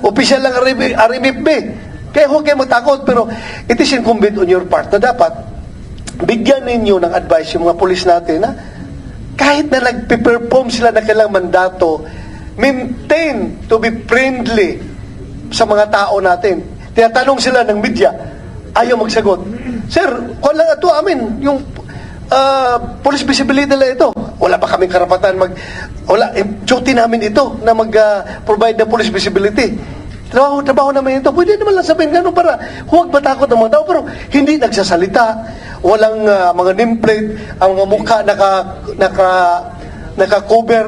Official lang RMFB. Kaya huwag kayo matakot, pero it is incumbent on your part na dapat bigyan ninyo ng advice yung mga pulis natin na kahit na nagpe-perform sila na kailang mandato, maintain to be friendly sa mga tao natin. Tinatanong sila ng media, ayaw magsagot. Sir, kung lang ito, yung police visibility nila ito. Wala pa kaming karapatan duty namin ito na mag-provide ng police visibility. Trabaho naman ito. Pwede naman lang sabihin gano'n para huwag matakot ng mga tao, pero hindi nagsasalita. Walang mga nameplate, ang mga mukha naka-cover.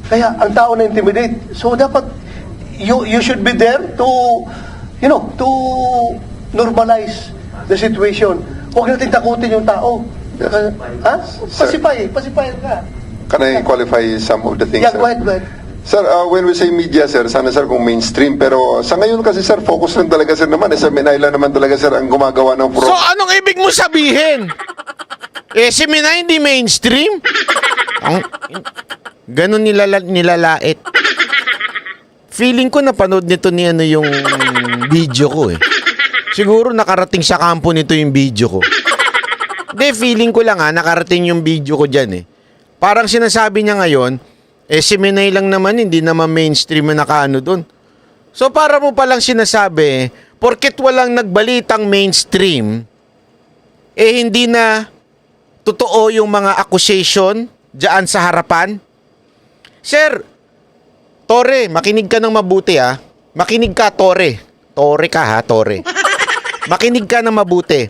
Kaya ang tao na-intimidate. So dapat you should be there to to normalize the situation. Huwag natin takutin yung tao. Ha? Pacify ka. Can I qualify some of the things? Yeah, go ahead. Sir, when we say media, sir, sana sir kung mainstream, pero sa ngayon kasi sir, focus lang talaga sir naman. Sa Manila naman talaga sir ang gumagawa ng So anong ibig mo sabihin? Si Minay hindi mainstream? Ganon nilalait. Feeling ko napanood nito ni yung video ko eh. Siguro nakarating sa kampo nito yung video ko. Hindi, feeling ko lang nakarating yung video ko dyan eh. Parang sinasabi niya ngayon, si Minay lang naman, hindi naman mainstream na nakaano dun. So para mo palang sinasabi, porket walang nagbalitang mainstream, hindi na totoo yung mga accusation dyan sa harapan. Sir, Tore, makinig ka ng mabuti ha. Makinig ka, Tore. Tore ka ha, Tore. Makinig ka ng mabuti.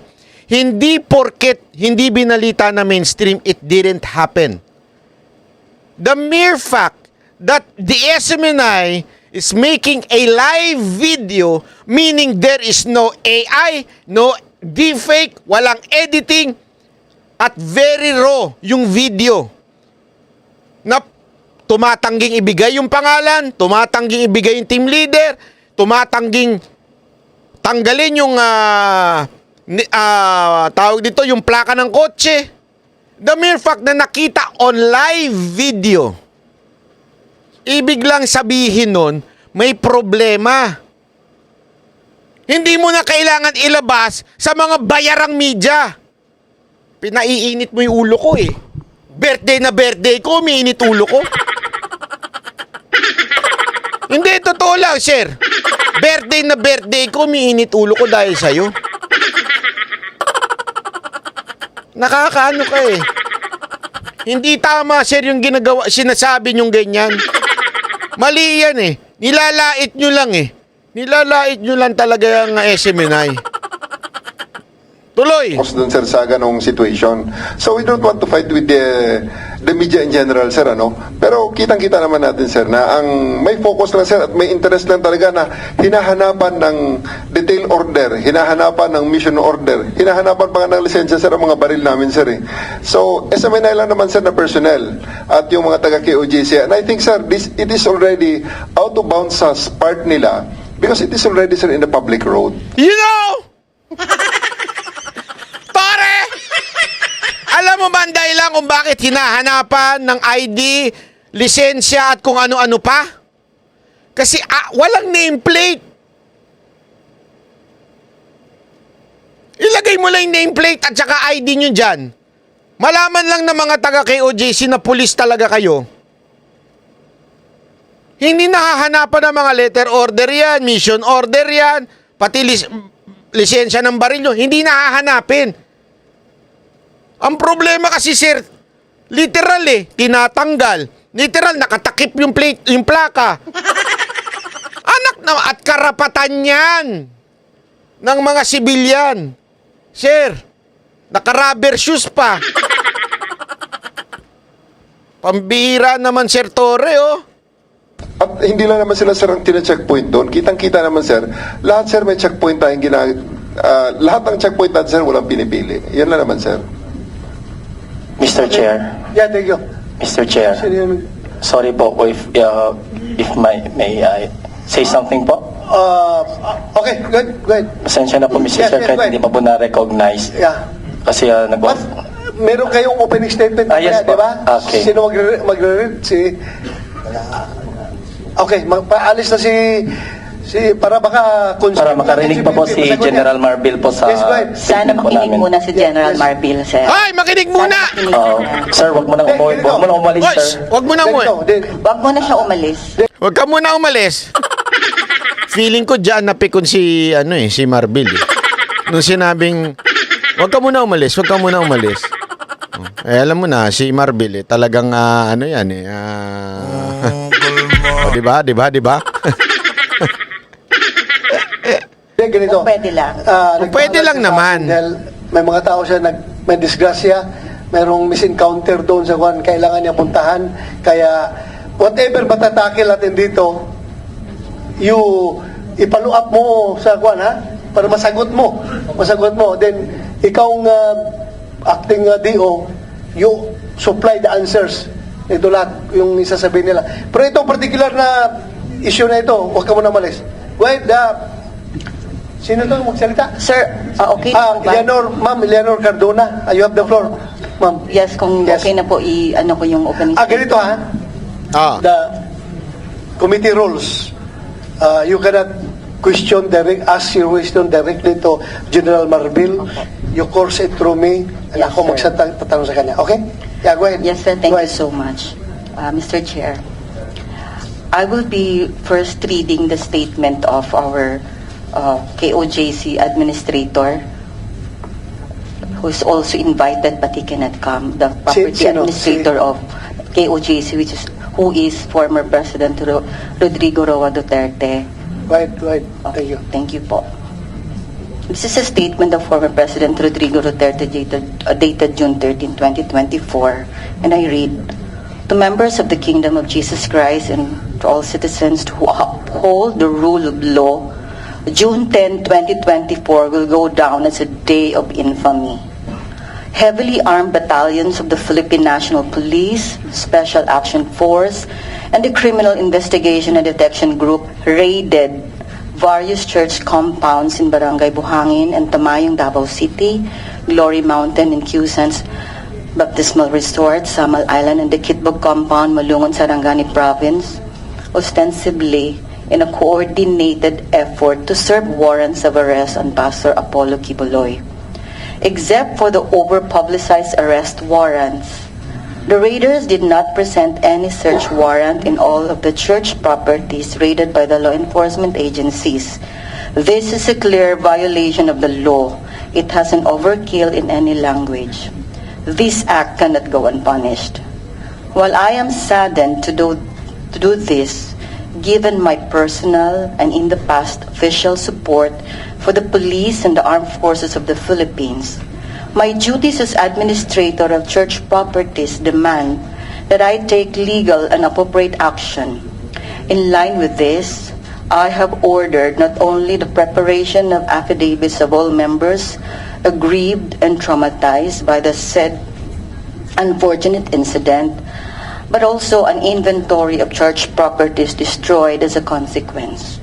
Hindi porket hindi binalita na mainstream, it didn't happen. The mere fact that the SMNI is making a live video, meaning there is no AI, no deepfake, walang editing, at very raw yung video. Na tumatangging ibigay yung pangalan, tumatangging ibigay yung team leader, tumatangging tanggalin yung tawag dito, yung plaka ng kotse. The mere fact na nakita on live video, ibig lang sabihin nun, may problema. Hindi mo na kailangan ilabas sa mga bayarang media. Pinaiinit mo yung ulo ko eh. Birthday na birthday ko, umiinit ulo ko. Hindi, totoo lang, sir. Birthday na birthday ko, umiinit ulo ko dahil sa'yo. Nakakaano ka eh. Hindi tama, sir, yung sinasabi nyong ganyan. Mali yan eh. Nilalait nyo lang eh. Nilalait nyo lang talaga ang SMNI. Tuloy. Doon sir sa ganong situation. So we don't want to fight with the media in general sir pero kitang-kita naman natin sir na ang may focus lang sir at may interest lang talaga na hinahanapan ng detail order, hinahanapan ng mission order, hinahanapan pa nga ng lisensya sir ang mga baril namin sir eh. So SMNI lang naman sir na personnel at yung mga taga KOJC, and I think sir it is already out of bounds sa part nila because it is already sir in the public road. You know! Tore! Alam mo ba ang dahilan kung bakit hinahanapan ng ID, lisensya at kung ano-ano pa? Kasi walang nameplate. Ilagay mo lang yung nameplate at saka ID nyo dyan. Malaman lang ng mga taga-KOJC na pulis talaga kayo. Hindi nahahanapan ng mga letter order yan, mission order yan, pati lisensya ng baril nyo. Hindi nahahanapin. Ang problema kasi sir, literal tinatanggal. Literal, nakatakip yung plate, yung plaka. Anak na, at karapatan yan ng mga sibilyan. Sir, naka-rubber shoes pa. Pambihira naman, Sir Torre, At hindi lang naman sila sir ang tina-checkpoint doon. Kitang-kita naman sir, lahat sir may checkpoint tayong lahat ng checkpoint natin sir walang pinipili. Yan lang naman sir. Mr. Chair. Yeah, thank you. Mr. Chair. Sorry po if may I say something po? Okay, go ahead. Pasensya na po, Mr. Chair, kahit hindi pa po na-recognize. Yeah. Kasi But, meron kayong opening statement yes di ba? Okay. Sino magre-read? Okay, paalis na para baka Para makarinig pa po si General Marbil po sa Yes, go ahead. Sana statement po makinig namin. muna si General Yes. Marbil, sir. Ay, makinig muna! Makinig Oo. muna. Sir, wag mo nang umuwi. Wag mo nang umalis, Boys, sir. wag mo na umuwi. Wag mo na siya umalis. Huwag ka muna umalis. Feeling ko dyan napikon si, si Marbil. Nung sinabing, huwag ka muna umalis, huwag ka muna umalis. Alam mo na, si Marbil, talagang, diba? Ganito. Kung pwede lang. Kung pwede lang naman. Dahil may mga tao siya may disgrasya, mayroong misencounter doon sa kwan, kailangan niya puntahan. Kaya, whatever matatakil natin dito, ipalo up mo sa kwan, ha? Para masagot mo. Then, ikaw acting DO, you supply the answers. Ito lahat yung isasabihin nila. Pero itong particular na issue na ito, huwag ka muna malis. Wait, sino to magsalita? Sir, okay na po ba? Eleanor Cardona, you have the floor. Ma'am. Yes, kung Yes. okay na po, ano ko yung opening Ganito ha. The committee rules. You cannot ask your question directly to General Marbil. You course it through me, and Yes, ako sir. magtatanong sa kanya. Okay? Yeah, go ahead. Yes, sir. Thank Go you ahead. so much. Mr. Chair, I will be first reading the statement of our KOJC administrator, who is also invited but he cannot come. The property Sino? administrator of KOJC, who is former President Rodrigo Roa Duterte. Go ahead. Thank you. Thank you po. This is a statement of former President Rodrigo Duterte dated June 13, 2024, and I read, "To members of the Kingdom of Jesus Christ and to all citizens who uphold the rule of law, June 10, 2024 will go down as a day of infamy. Heavily armed battalions of the Philippine National Police, Special Action Force, and the Criminal Investigation and Detection Group raided various church compounds in Barangay Buhangin and Tamayong, Davao City, Glory Mountain and Cusans Baptismal Resort, Samal Island, and the Kitbog Compound, Malungon, Sarangani Province, ostensibly in a coordinated effort to serve warrants of arrest on Pastor Apollo Kibuloy. Except for the over-publicized arrest warrants, the raiders did not present any search warrant in all of the church properties raided by the law enforcement agencies. This is a clear violation of the law. It has an overkill in any language. This act cannot go unpunished. While I am saddened to do this, given my personal and in the past official support for the police and the armed forces of the Philippines, my duties as administrator of church properties demand that I take legal and appropriate action. In line with this, I have ordered not only the preparation of affidavits of all members aggrieved and traumatized by the said unfortunate incident, but also an inventory of church properties destroyed as a consequence.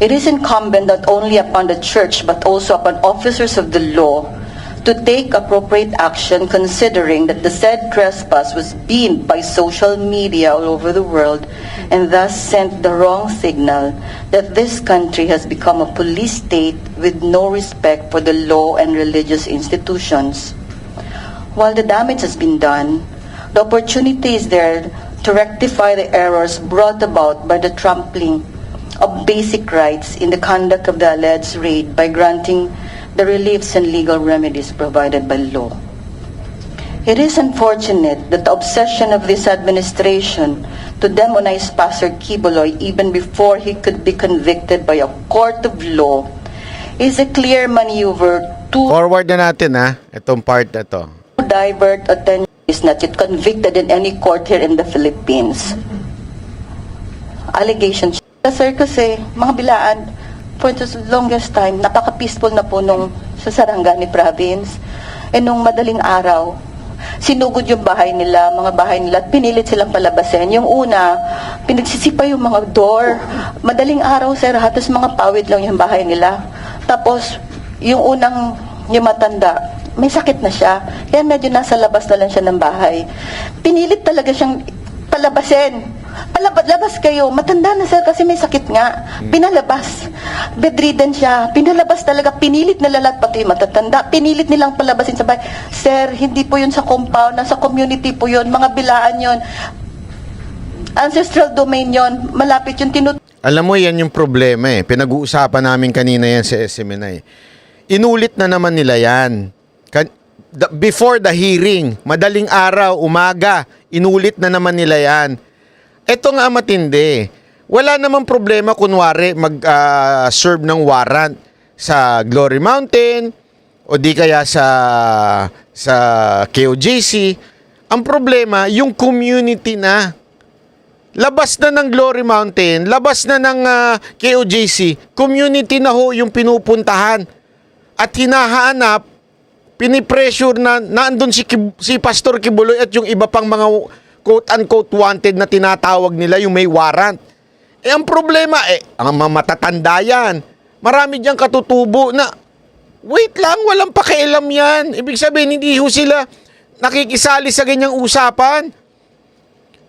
It is incumbent not only upon the church but also upon officers of the law to take appropriate action, considering that the said trespass was beamed by social media all over the world and thus sent the wrong signal that this country has become a police state with no respect for the law and religious institutions. While the damage has been done, the opportunity is there to rectify the errors brought about by the trampling of basic rights in the conduct of the alleged raid by granting the reliefs and legal remedies provided by law. It is unfortunate that the obsession of this administration to demonize Pastor Kibuloy even before he could be convicted by a court of law is a clear maneuver to Forward na natin itong part na to. divert attention. Is not yet convicted in any court here in the Philippines. Allegations. Sir, kasi mga bilaan, for the longest time, napaka-peaceful na po nung sa Sarangani Province. Nung madaling araw, sinugod yung bahay nila, mga bahay nila, at pinilit silang palabasin. Yung una, pinagsisipa yung mga door. Madaling araw, sir, halos mga pawid lang yung bahay nila. Tapos, yung unang, yung matanda, may sakit na siya. Kaya medyo nasa labas na lang siya ng bahay. Pinilit talaga siyang palabasin. labas kayo. Matanda na, sir, kasi may sakit nga. Pinalabas. Bedridden siya. Pinalabas talaga. Pinilit na lalat, pati yung matatanda. Pinilit nilang palabasin sa bahay. Sir, hindi po yun sa compound. Nasa community po yun. Mga bilaan yun. Ancestral domain yun. Malapit yung Alam mo, yan yung problema eh. Pinag-uusapan namin kanina yan sa SMNI. Inulit na naman nila yan. Before the hearing, madaling araw, umaga, inulit na naman nila yan. Ito nga matindi. Wala namang problema kunwari mag-serve ng warrant sa Glory Mountain o di kaya sa KOJC. Ang problema, yung community na. Labas na ng Glory Mountain, labas na ng KOJC, community na ho yung pinupuntahan. At hinahanap, pinipressure na naandun si Pastor Kibuloy at yung iba pang mga quote-unquote wanted na tinatawag nila yung may warrant. Ang problema, ang mga matatanda yan. Marami diyang katutubo na, wait lang, walang pakialam yan. Ibig sabihin, hindi ho sila nakikisali sa ganyang usapan.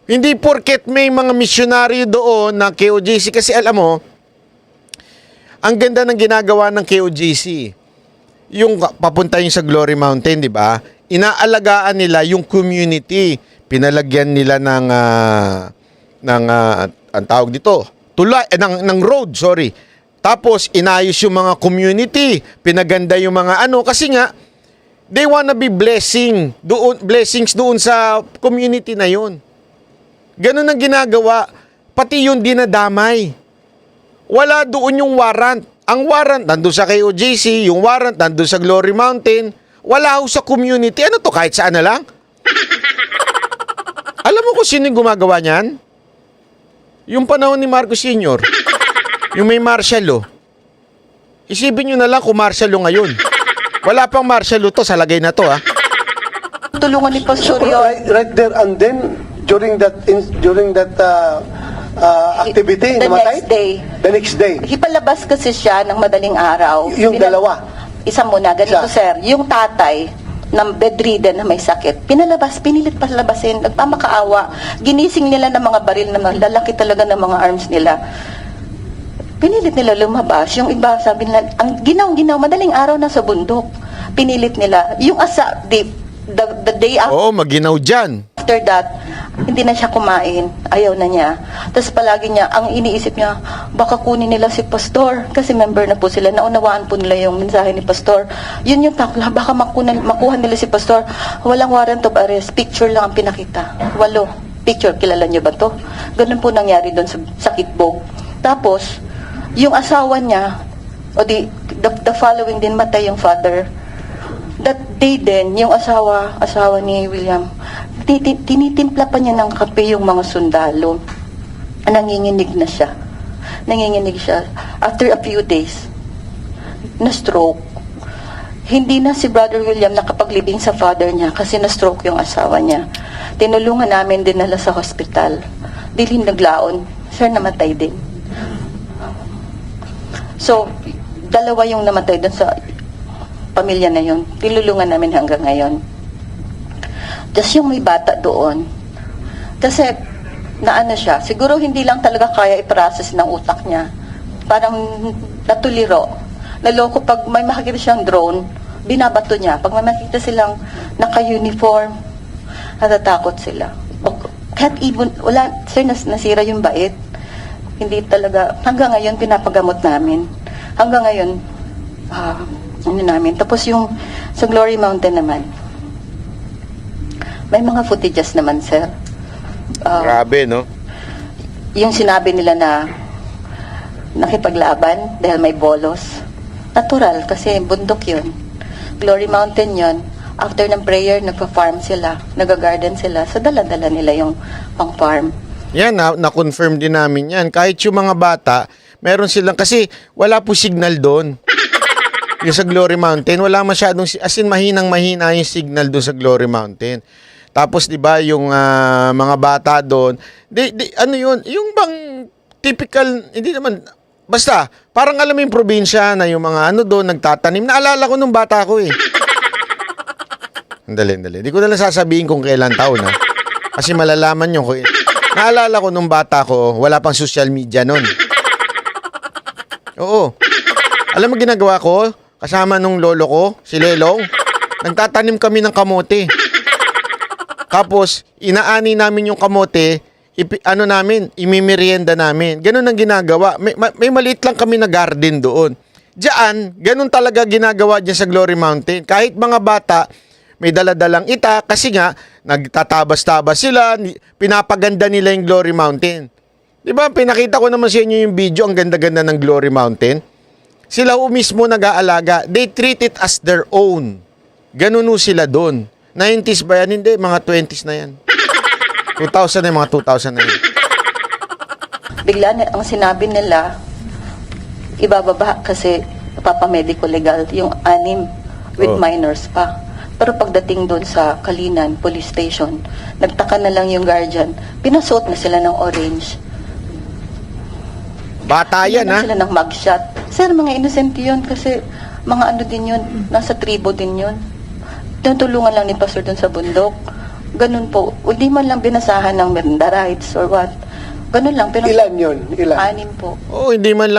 Hindi porket may mga misyonaryo doon na KOJC. Kasi alam mo, ang ganda ng ginagawa ng KOJC. Yung papunta yung sa Glory Mountain, di ba? Inaalagaan nila yung community. Pinalagyan nila ng ang tawag dito, tulay ng road, sorry. Tapos inayos yung mga community, pinaganda yung mga kasi nga they wanna be blessings doon sa community na yun. Ganun ang ginagawa, pati yung dinadamay. Wala doon yung warrant. Ang warrant nandun sa KOJC, yung warrant nandun sa Glory Mountain, wala ho sa community. Ano to, kahit saan na lang? Alam mo kung sino yung gumagawa niyan? Yung panahon ni Marcos Sr. Yung may martial law. Isipin nyo na lang kung martial law ngayon. Wala pang martial law to, sa lagay na to tulungan ni Pastor So, yun. right there and then, during that activity, The namatay? next day. The next day. Hipalabas kasi siya ng madaling araw. Yung dalawa? Isa muna, ganito Isa. sir. Yung tatay ng bedridden na may sakit, pinilit palabasin, nagpamakaawa. Ginising nila ng mga baril na lalaki talaga ng mga arms nila. Pinilit nila lumabas. Yung iba, sabi nila, ang ginaw, madaling araw na sa bundok. Pinilit nila. Yung the day maginaw dyan. after that, hindi na siya kumain. Ayaw na niya. Tapos palagi niya, ang iniisip niya, baka kunin nila si Pastor. Kasi member na po sila. Naunawaan po nila yung mensahe ni Pastor. Yun yung takla. Baka makuha nila si Pastor. Walang warrant of arrest. Picture lang ang pinakita. 8. Picture. Kilala niyo ba to? Ganun po nangyari doon sa Kitbog. Tapos, yung asawa niya, the following din, matay yung father. That day din, yung asawa ni William, tinitimpla pa niya ng kape yung mga sundalo. Nanginginig na siya. After a few days, na-stroke. Hindi na si Brother William nakapaglibing sa father niya kasi na-stroke yung asawa niya. Tinulungan namin, dinala sa hospital. Dilin naglaon. Sir, namatay din. So, 2 yung namatay doon sa pamilya na yun. Tinulungan namin hanggang ngayon. Just yung may bata doon. Kasi, naano siya, siguro hindi lang talaga kaya i-process ng utak niya. Parang natuliro. Naloko pag may makikita siyang drone, binabato niya. Pag may makikita silang naka-uniform, natatakot sila. Kahit even, sir, nasira yung bait. Hindi talaga, hanggang ngayon pinapagamot namin. Hanggang ngayon, namin. Tapos yung sa Glory Mountain naman, may mga footages naman, sir. Grabe, no? Yung sinabi nila na nakipaglaban dahil may bolos. Natural, kasi bundok yun. Glory Mountain yun. After ng prayer, nagpa-farm sila, nag-garden sila. So, dala-dala nila yung pang-farm. Yan, na-confirm din namin yan. Kahit yung mga bata, meron silang, kasi wala po signal doon. Yung sa Glory Mountain, wala masyadong, as in mahinang-mahina yung signal doon sa Glory Mountain. Tapos, di ba, yung mga bata doon, ano yun, yung bang typical, hindi naman, basta, parang alam mo yung probinsya na yung mga doon, nagtatanim. Naalala ko nung bata ko eh. Dali. Hindi ko na lang sasabihin kung kailan taon, ha. Kasi malalaman nyo. Naalala ko nung bata ko, wala pang social media nun. Oo. Alam mo ginagawa ko? Kasama nung lolo ko, si Lelong. Nagtatanim kami ng kamote. Tapos, inaani namin yung kamote, imimerienda namin. Ganun ang ginagawa. May maliit lang kami na garden doon. Diyan, ganun talaga ginagawa dyan sa Glory Mountain. Kahit mga bata, may daladalang ita kasi nga, nagtatabas-tabas sila, pinapaganda nila yung Glory Mountain. Di ba, pinakita ko naman sa inyo yung video, ang ganda-ganda ng Glory Mountain. Sila mismo nag-aalaga. They treat it as their own. Ganun sila doon. 90s ba yan? Hindi, mga 20s na yan. 2000 na yung mga 2000 na yan. Bigla na ang sinabi nila, ibababa kasi papamedico legal yung 6 with Oh. minors pa. Pero pagdating doon sa Kalinan Police Station, nagtaka na lang yung guardian, pinasuot na sila ng orange. Bata yan, ha? Sila ng mugshot. Sir, mga innocent yun kasi mga ano din yun, nasa tribo din yun. Tinutulungan lang ni Pastor doon sa bundok. Ganun po. Hindi man lang binasahan ng Miranda rights or what. Ganun lang. Pero Ilan yun? Ilan? 6 po. Oo, hindi man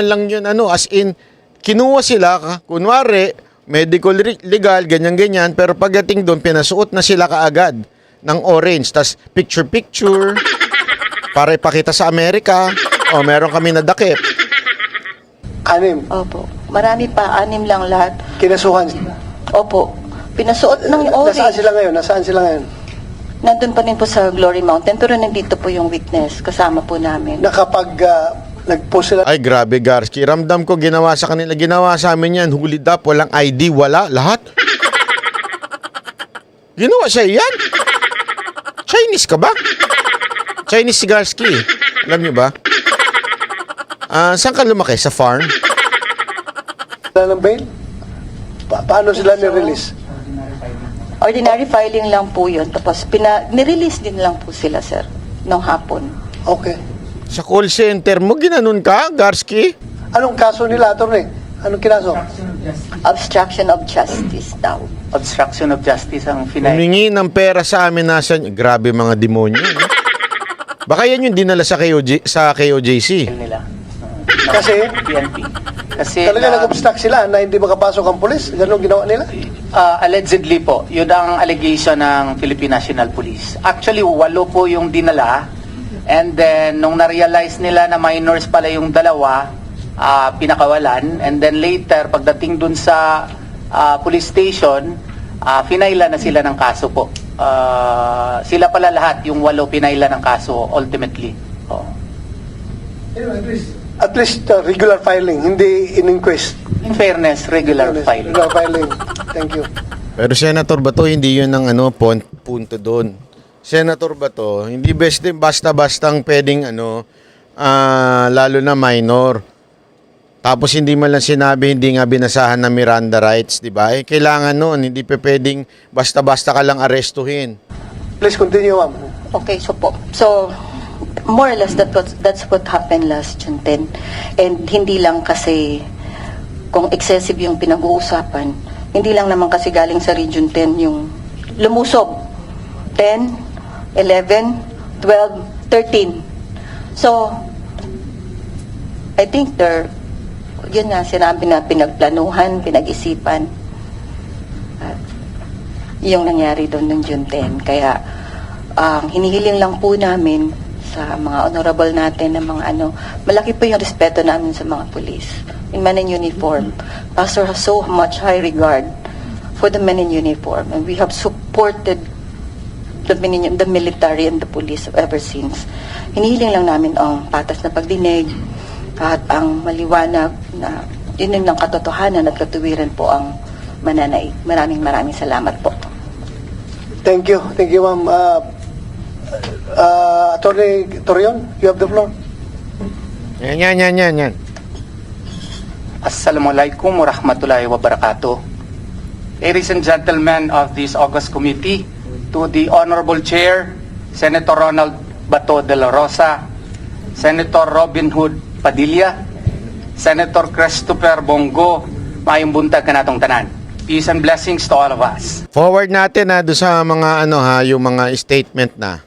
lang yun, as in, kinuha sila, kunwari, medical legal, ganyan-ganyan, pero pagdating doon, pinasuot na sila kaagad ng orange, tas picture-picture, para ipakita sa Amerika, meron kami nadakip. 6. Opo. Marami pa. 6 lang lahat. Kinasuhan. Opo. Pinasuot ng orange. Nasaan sila ngayon? Nasaan sila ngayon? Nandun pa rin po sa Glory Mountain, pero nandito po yung witness. Kasama po namin. Nag-post sila. Ay, grabe, Garski. Ramdam ko, ginawa sa kanila. Ginawa sa amin yan. Hulid up, walang ID, wala. Lahat. Ginawa siya yan. Chinese ka ba? Chinese si Garski. Alam niyo ba? Saan ka lumaki? Sa farm? ng bail? Paano sila ni-release? Ordinary filing lang po yun. Tapos nirelease din lang po sila, sir, nung hapon. Okay. Sa call center mo, ginanon ka, Garski? Anong kaso nila, attorney? Anong kinaso? Obstruction of justice daw. Obstruction of justice ang Humingi ng pera sa amin nasa... Grabe mga demonyo. No? Baka yan yung dinala sa KOJC. nila. Kasi? PNP. Kasi Talaga nag-obstruct sila na hindi makapasok ang polis? Ganun ginawa nila? allegedly po, yun ang allegation ng Philippine National Police. Actually, 8 po yung dinala. And then, nung na-realize nila na minors pala yung dalawa, pinakawalan. And then later, pagdating dun sa police station, pinaila na sila ng kaso po. Sila pala lahat, yung 8 pinaila ng kaso ultimately. Oh. At least regular filing, hindi in-inquest. In fairness, regular filing. Regular filing. Thank you. Pero Senator Bato, hindi yun ang punto doon. Senator Bato, hindi basta-bastang pwedeng lalo na minor. Tapos hindi man lang sinabi, hindi nga binasahan ng Miranda rights, di ba? Kailangan noon, hindi pwedeng basta-basta ka lang arestuhin. Please continue, ma'am. Okay, so more or less that's what happened last June 10. And hindi lang kasi kung excessive yung pinag-uusapan, hindi lang naman kasi galing sa Region 10 yung lumusob. 10, 11, 12, 13. So, I think yun nga sinabi na pinagplanuhan, pinag-isipan. At yung nangyari doon ng June 10. Kaya, hinihiling lang po namin sa mga honorable natin na mga malaki po yung respeto namin sa mga police in men in uniform. Pastor has so much high regard for the men in uniform, and we have supported the military and the police ever since. Hinihiling lang namin ang patas na pagdinig at ang maliwanag na yun ng katotohanan at katuwiran po ang mananaig. Maraming salamat po. Thank you. Thank you, ma'am. Attorney Torion, you have the floor. Yan. Assalamualaikum warahmatullahi wabarakatuh. Ladies and gentlemen of this August Committee, to the Honorable Chair, Senator Ronald Bato de la Rosa, Senator Robin Hood Padilla, Senator Christopher Bongo, maayong buntag ka natong tanan. Peace and blessings to all of us. Forward natin doon sa mga yung mga statement na.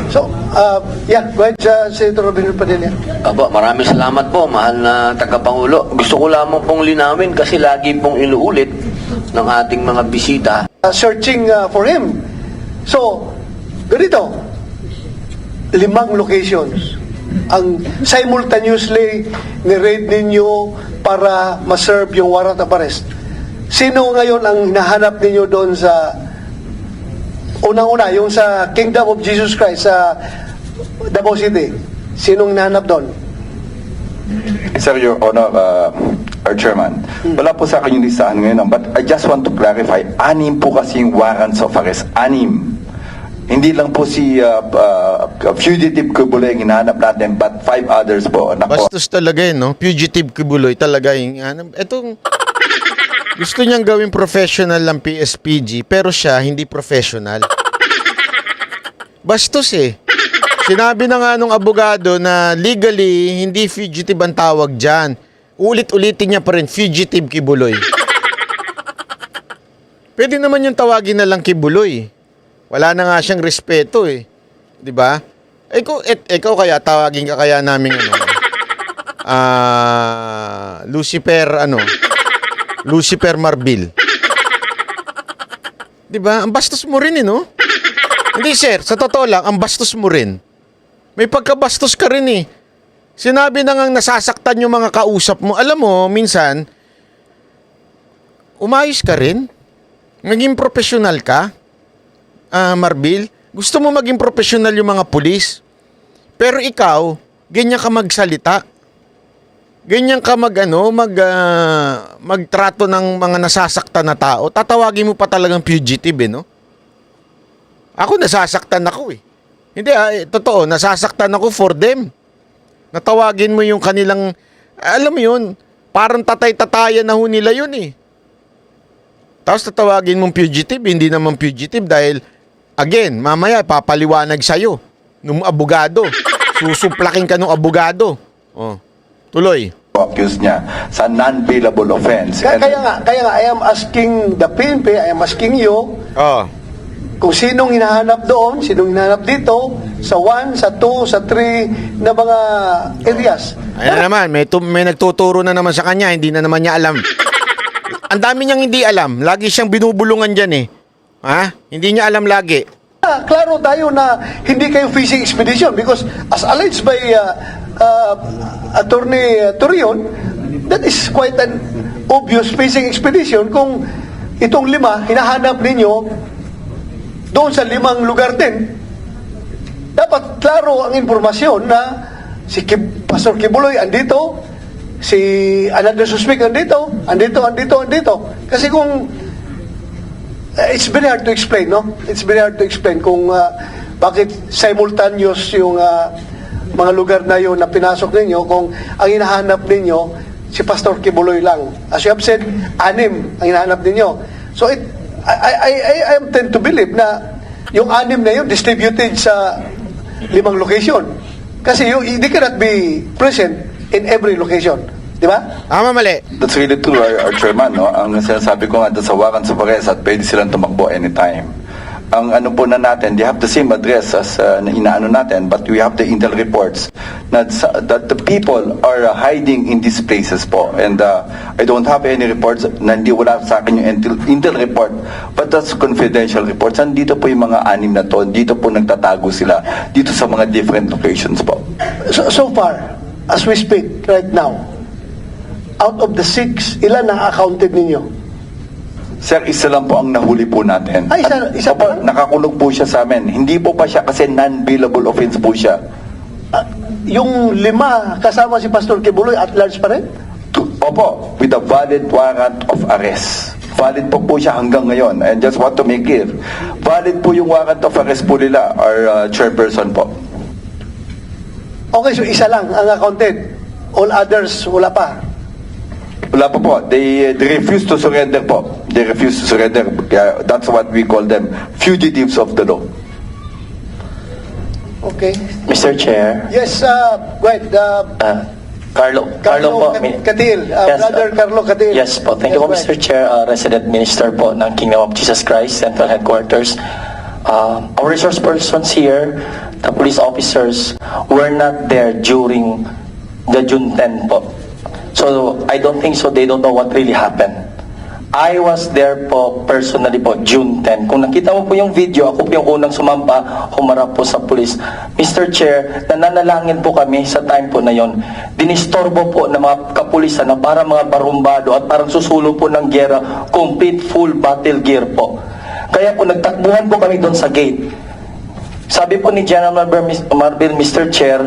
So, Yeah, go ahead, Senator Robin Padilla. Aba, maraming salamat po, mahal na tagapangulo. Gusto ko lamang pong linawin kasi lagi pong inuulit ng ating mga bisita. Searching for him. So, ganito, 5 locations ang simultaneously ni-raid ninyo para ma-serve yung warrant of arrest. Sino ngayon ang hinahanap ninyo doon sa unang-una, yung sa Kingdom of Jesus Christ sa Davao City? Sinong hinahanap doon? Sir, Your Honor, our Chairman, wala po sa akin yung listahan ngayon, but I just want to clarify, 6 po kasi yung warrants of arrest. 6. Hindi lang po si Fugitive Kibuloy ang hinahanap natin, but 5 others po. Bastos talaga yun, no? Fugitive Kibuloy talaga yung... Etong... Gusto niyang gawing professional ng PSPG, pero siya hindi professional. Bastos eh. Sinabi na nga nung abogado na legally, hindi fugitive ang tawag dyan. Ulit-ulitin niya pa rin, Fugitive Kibuloy. Pwede naman yung tawagin na lang Kibuloy. Wala na nga siyang respeto eh. 'Di ba? Ikaw kaya tawagin ka kaya namin Lucifer Marbil. 'Di ba? Ang bastos mo rin no? Hindi sir, sa totoo lang, ang bastos mo rin. May pagkabastos ka rin eh. Sinabi na ngang nasasaktan yung mga kausap mo. Alam mo, minsan, umayos ka rin. Naging professional ka. Marbil, gusto mo maging professional yung mga pulis. Pero ikaw, ganyan ka magsalita. Ganyan ka magtrato ng mga nasasaktan na tao. Tatawagin mo pa talagang fugitive no? Ako nasasaktan ako eh. Hindi totoo, nasasaktan ako for them. Natawagin mo yung kanilang, alam mo yun, parang tatay-tatayan na ho nila yun eh. Tapos tatawagin mong fugitive, hindi naman fugitive dahil again, mamaya papaliwanag sa'yo nung abogado. Susuplakin ka nung abogado. Oh, tuloy. Accused niya sa non-bailable offense. Kaya nga, I am asking the PNP, I am asking you, kung sinong hinahanap doon, sinong hinahanap dito, sa 1, sa 2, sa 3 na mga areas. Ayan naman, may nagtuturo na naman sa kanya, hindi na naman niya alam. Ang dami niyang hindi alam. Lagi siyang binubulungan dyan eh. Hindi niya alam lagi. Klaro tayo na hindi kayo fishing expedition because as alleged by Attorney Torion, that is quite an obvious fishing expedition kung itong 5 hinahanap ninyo doon sa 5 lugar din. Dapat klaro ang informasyon na si Pastor Kibuloy andito, si another suspect andito. Kasi kung it's very hard to explain, no? It's very hard to explain kung bakit simultaneous yung mga lugar na yun na pinasok ninyo kung ang hinahanap ninyo si Pastor Kibuloy lang. As you have said, 6 ang hinahanap ninyo. So I am tend to believe na yung 6 na yun distributed sa 5 location. Kasi they cannot be present in every location. Di ba? Tama, mali. That's really true, our Chairman. No? Ang sinasabi ko nga doon sa warrants of arrest at pwede silang tumakbo anytime. Ang ano po na natin, they have the same address as na inaano natin, but we have the intel reports that the people are hiding in these places po. And I don't have any reports na hindi wala sa akin yung intel report, but that's confidential reports. Nandito po yung mga 6 na to, dito po nagtatago sila, dito sa mga different locations po. So far, as we speak right now, out of the 6, ilan ang accounted ninyo? Sir, isa lang po ang nahuli po natin. Ay, isa Opo, pa lang? nakakulong po siya sa amin. Hindi po pa siya kasi non-bailable offense po siya. Yung 5 kasama si Pastor Kibuloy at large pa rin? Opo, with a valid warrant of arrest. Valid po siya hanggang ngayon. And just want to make clear, valid po yung warrant of arrest po nila, our chairperson po. Okay, so isa lang ang accounted. All others, wala pa. Wala pa po. They refuse to surrender po. They refuse to surrender. That's what we call them, fugitives of the law. Okay. Mr. Chair, Yes, go ahead. Carlo po. Catil. Brother Carlo Catil. Yes po. Thank you po, Yes, go Mr. Chair. Resident Minister po ng Kingdom of Jesus Christ Central Headquarters. Our resource persons here the police officers were not there during the June 10 po. So I don't think so, they don't know what really happened. I was there po personally po June 10. Kung nakita mo po yung video, ako po yung unang sumampa, humarap po sa police. Mr. Chair, nananalangin po kami sa time po na yon. Dinistorbo po ng mga kapulisan na para mga barumbado at parang susulo po ng gera, complete full battle gear po. Kaya po nagtakbuhan po kami doon sa gate. Sabi po ni General Marbil, Mr. Chair,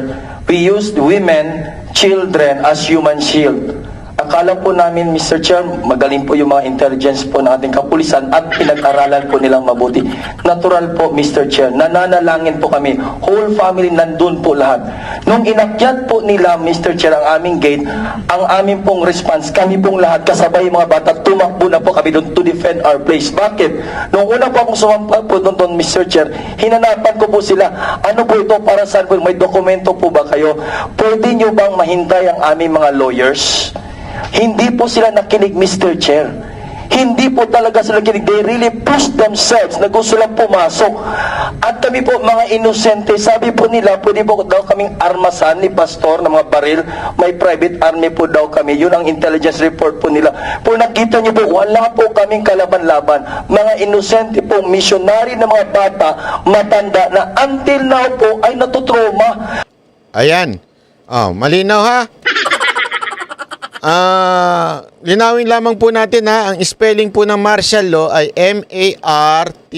we used women, children as human shield. Akala po namin, Mr. Chair, magaling po yung mga intelligence po ng ating kapulisan at pinag-aralan po nilang mabuti. Natural po, Mr. Chair, nananalangin po kami. Whole family nandun po lahat. Nung inakyat po nila, Mr. Chair, ang aming gate, ang aming pong response, kami pong lahat, kasabay yung mga bata, tumakbo na po kami doon to defend our place. Bakit? Nung una po akong sumampa po doon, Mr. Chair, hinanapan ko po sila, ano po ito, para saan po, may dokumento po ba kayo? Pwede nyo bang mahintay ang aming mga lawyers? Hindi po sila nakinig, Mr. Chair. Hindi po talaga sila nakinig. They really pushed themselves na gusto lang pumasok. At kami po, mga inosente, sabi po nila, pwede po daw kaming armasan ni Pastor ng mga baril. May private army po daw kami. Yun ang intelligence report po nila. Po nakita niyo po, wala po kaming kalaban-laban. Mga inosente po, missionary na mga bata, matanda na until now po ay natutroma. Ayan. Oh, malinaw ha? Linawin lamang po natin ha, ang spelling po ng martial law ay M-A-R-T-I-A-L.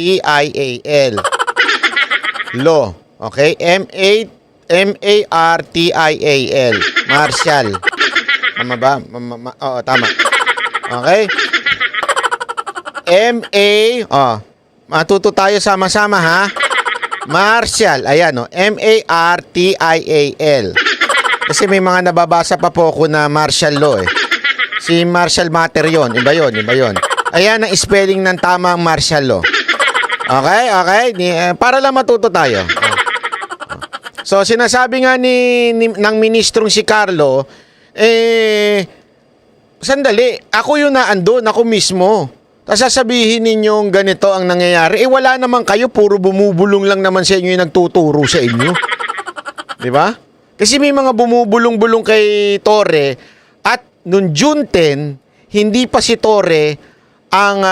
Law. Okay? M-A-R-T-I-A-L. Martial. Tama ba? Oo, tama. Okay? M-A, matuto tayo sama-sama ha. Martial. Ayan o. M-A-R-T-I-A-L. Kasi may mga nababasa pa po ako na martial law eh. Si Martial Matter yun. Iba yun. Ayan ang spelling ng tamang martial law. Okay? Para lang matuto tayo. So, sinasabi nga ng ministrong si Carlo, sandali, ako yung naandun, ako mismo. Tapos sasabihin ninyong ganito ang nangyayari. Wala naman kayo, puro bumubulong lang naman sa inyo yung nagtuturo sa inyo. Di ba? Kasi may mga bumubulong-bulong kay Torre at noong June 10, hindi pa si Torre ang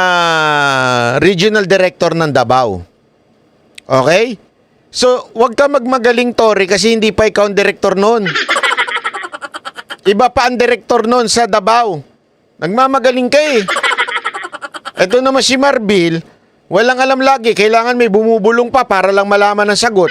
regional director ng Davao. Okay? So, wag ka magmagaling, Torre, kasi hindi pa ikaw ang director noon. Iba pa ang director noon sa Davao. Nagmamagaling ka eh. Ito naman si Marbil, walang alam lagi. Kailangan may bumubulong pa para lang malaman ang sagot.